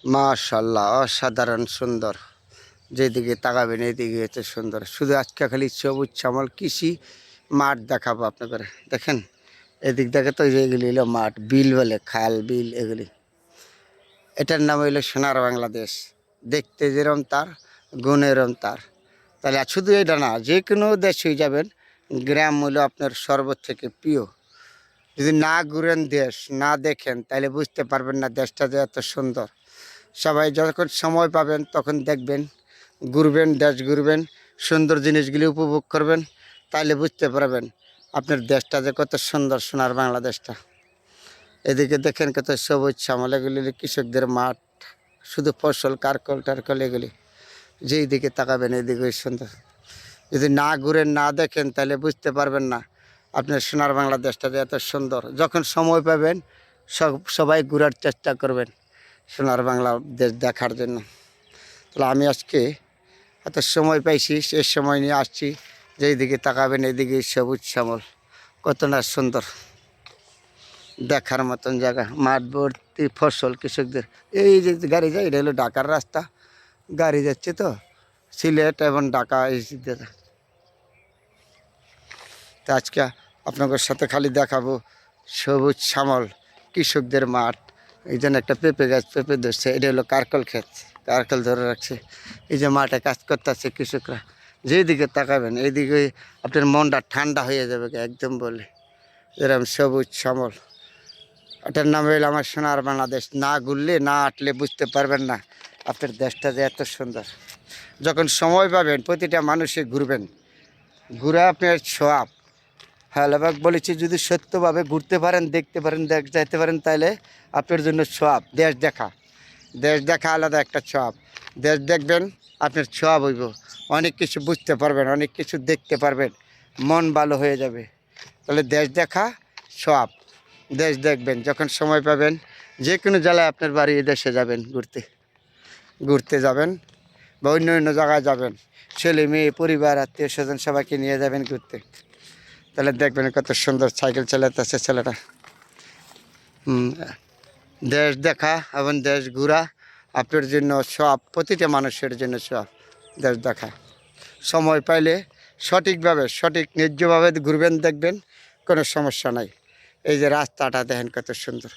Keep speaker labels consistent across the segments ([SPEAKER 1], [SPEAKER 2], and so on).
[SPEAKER 1] মাশাআল্লাহ, অসাধারণ সুন্দর। যেদিকে তাকাবেন এদিকে এত সুন্দর। শুধু আজকে খালি সবুজ শ্যামল কৃষি মাঠ দেখাবো আপনাদের। দেখেন এদিক দেখে তো যেগুলি হলো মাঠ, বিল বলে, খাল বিল এগুলি। এটার নাম হইলো সোনার বাংলাদেশ। দেখতে যেরম তার, গুণ এরম তার। তাহলে আর শুধু এটা না, যে কোনো দেশেই যাবেন, গ্রাম হলো আপনার সর্বোচ্চ থেকে প্রিয়। যদি না ঘুরেন দেশ, না দেখেন, তাহলে বুঝতে পারবেন না দেশটা যে এত সুন্দর। সবাই যখন সময় পাবেন তখন দেখবেন, ঘুরবেন, দেশ ঘুরবেন, সুন্দর জিনিসগুলি উপভোগ করবেন, তাইলে বুঝতে পারবেন আপনার দেশটা যে কত সুন্দর, সোনার বাংলাদেশটা। এদিকে দেখেন কত সবুজ শ্যামল, এগুলি কৃষকদের মাঠ, শুধু ফসল, কারকল টারকল এগুলি। যেই দিকে তাকাবেন এদিকে সুন্দর। যদি না ঘুরেন, না দেখেন, তাহলে বুঝতে পারবেন না আপনার সোনার বাংলাদেশটা যে এত সুন্দর। যখন সময় পাবেন সবাই ঘোরার চেষ্টা করবেন সোনার বাংলাদেশ দেখার জন্য। তাহলে আমি আজকে এত সময় পাইছি, সে সময় নিয়ে আসছি। যেই দিকে তাকাবেন এদিকে সবুজ শ্যামল, কত না সুন্দর, দেখার মতন জায়গা। মাঠ ভর্তি ফসল কৃষকদের। এই যে গাড়ি যায়, এটা হলো ঢাকার রাস্তা, গাড়ি যাচ্ছে তো সিলেট এবং ঢাকা এই দিকে। তো আজকে আপনাদের সাথে খালি দেখাবো সবুজ শ্যামল কৃষকদের মাঠ। এই জন্য একটা পেঁপে গাছ, পেঁপে ধরছে, এটা হলো কারকল ক্ষেত, কারকল ধরে রাখছে। এই যে মাঠে কাজ করতেছে কৃষকরা। যেদিকে তাকাবেন এইদিকে আপনার মনটা ঠান্ডা হয়ে যাবে একদম বলে, এরকম সবুজ শ্যামল। এটার নাম হইল আমার সোনার বাংলাদেশ। না ঘুরলে, না আটলে বুঝতে পারবেন না আপনার দেশটা যে এত সুন্দর। যখন সময় পাবেন প্রতিটা মানুষে ঘুরবেন, ঘুরে আপনার সব হালাবাগ বলেছি, যদি সত্যভাবে ঘুরতে পারেন, দেখতে পারেন, যাইতে পারেন, তাহলে আপনার জন্য সব। দেশ দেখা, দেশ দেখা আলাদা একটা সব। দেশ দেখবেন আপনার সব হইব, অনেক কিছু বুঝতে পারবেন, অনেক কিছু দেখতে পারবেন, মন ভালো হয়ে যাবে। তাহলে দেশ দেখা সব। দেশ দেখবেন যখন সময় পাবেন, যে কোনো জেলায় আপনার বাড়ি, দেশে যাবেন ঘুরতে, ঘুরতে যাবেন বা অন্য অন্য জায়গায় যাবেন, ছেলে মেয়ে পরিবার আত্মীয় স্বজন সবাইকে নিয়ে যাবেন ঘুরতে। তাহলে দেখবেন কত সুন্দর সাইকেল চালাতেছে ছেলেটা। দেশ দেখা এবং দেশ ঘোরা আপনার জন্য সব, প্রতিটা মানুষের জন্য সব। দেশ দেখা সময় পাইলে সঠিকভাবে, সঠিক ন্যায্যভাবে ঘুরবেন, দেখবেন কোনো সমস্যা নাই। এই যে রাস্তাটা দেখেন কত সুন্দর,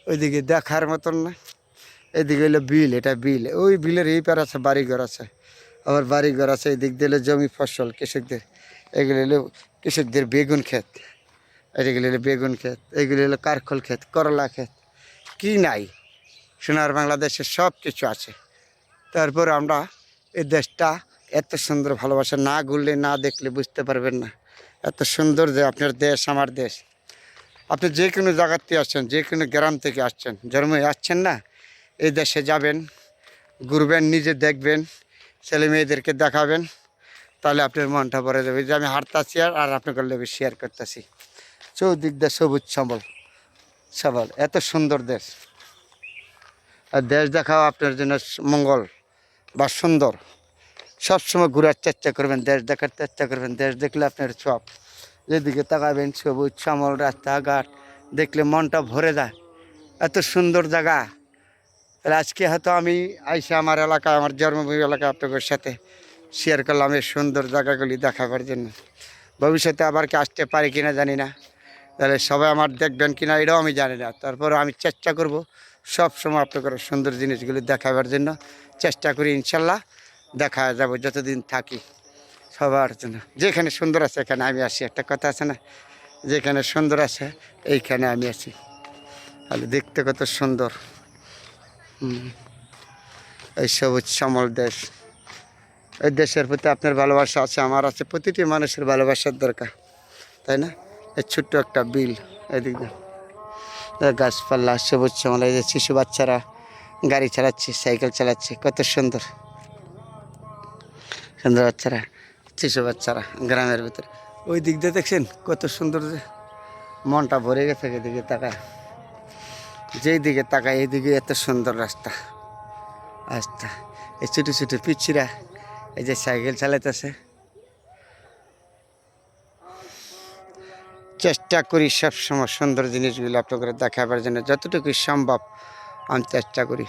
[SPEAKER 1] ওইদিকে দেখার মতন না। এদিকে হলো বিল, এটা বিল, ওই বিলের এই পার আছে বাড়িঘর আছে, আবার বাড়িঘর আছে। এদিক দিলে জমি ফসল কৃষকদের, এগুলো হলো কৃষকদের বেগুন ক্ষেত, এগুলো হলো বেগুন ক্ষেত, এগুলো হলো কারকল ক্ষেত, করলা ক্ষেত। কি নাই সোনার বাংলাদেশে সব কিছু আছে। তারপর আমরা এই দেশটা এত সুন্দর ভালোবাসা, না ঘুরলে, না দেখলে বুঝতে পারবেন না এত সুন্দর যে আপনার দেশ, আমার দেশ। আপনি যে কোনো জায়গাতে আসছেন, যে কোনো গ্রাম থেকে আসছেন, জন্মে আসছেন না, এই দেশে যাবেন, ঘুরবেন, নিজে দেখবেন, ছেলে মেয়েদেরকে দেখাবেন, তাহলে আপনার মনটা ভরে যাবে। যে আমি হাঁটতেছি আর আপনাকে লেগে শেয়ার করতেছি, চৌদিক দেশ সবুজ শ্যামল, সবল, এত সুন্দর দেশ। আর দেশ দেখাও আপনার জন্য মঙ্গল বা সুন্দর। সবসময় ঘোরার চেষ্টা করবেন, দেশ দেখার চেষ্টা করবেন। দেশ দেখলে আপনার সব, যেদিকে তাকাবেন সবুজ শ্যামল, রাস্তাঘাট দেখলে মনটা ভরে যায়, এত সুন্দর জায়গা। তাহলে আজকে হয়তো আমি আইসা আমার এলাকায়, আমার জন্মভূমি এলাকায় আপনাদের সাথে শেয়ার করলাম এই সুন্দর জায়গাগুলি দেখাবার জন্য। ভবিষ্যতে আবার কি আসতে পারি কিনা জানি না, তাহলে সবাই আমার দেখবেন কিনা এটাও আমি জানি না। তারপরে আমি চেষ্টা করব সব সময় আপনাদের সুন্দর জিনিসগুলি দেখাবার জন্য, চেষ্টা করি ইনশাল্লাহ দেখা যাব যতদিন থাকি সবার জন্য। যেখানে সুন্দর আছে এখানে আমি আসি, একটা কথা আছে না, যেখানে সুন্দর আছে এইখানে আমি আসি। তাহলে দেখতে কত সুন্দর। এই সবুজ শ্যামল দেশ, এই দেশের প্রতি আপনার ভালোবাসা আছে, আমার আছে, প্রতিটি মানুষের ভালোবাসার দরকার, তাই না? এই ছোট্ট একটা বিল, এদিকে গাছপালা, সবুজ শ্যামল, এই যে শিশু বাচ্চারা গাড়ি চালাচ্ছে, সাইকেল চালাচ্ছে, কত সুন্দর সুন্দর বাচ্চারা, শিশু বাচ্চারা গ্রামের ভিতরে। ওই দিক দিয়ে দেখছেন কত সুন্দর, যে মনটা ভরে গেছে এদিকে তাকায়। যেই দিকে তাকায় এইদিকে এত সুন্দর রাস্তা, রাস্তা। এই ছোটো ছোটো পিচ্ছিরা এই যে সাইকেল চালাইতেছে। চেষ্টা করি সবসময় সুন্দর জিনিসগুলো আপনাদের দেখাবার জন্য, যতটুকু সম্ভব আমি চেষ্টা করি।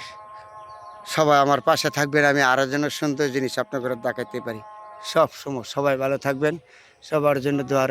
[SPEAKER 1] সবাই আমার পাশে থাকবেন, আমি আরও যেন সুন্দর জিনিস আপনাদের দেখাতে পারি। সব সময় সবাই ভালো থাকবেন, সবার জন্য দোয়া রইল।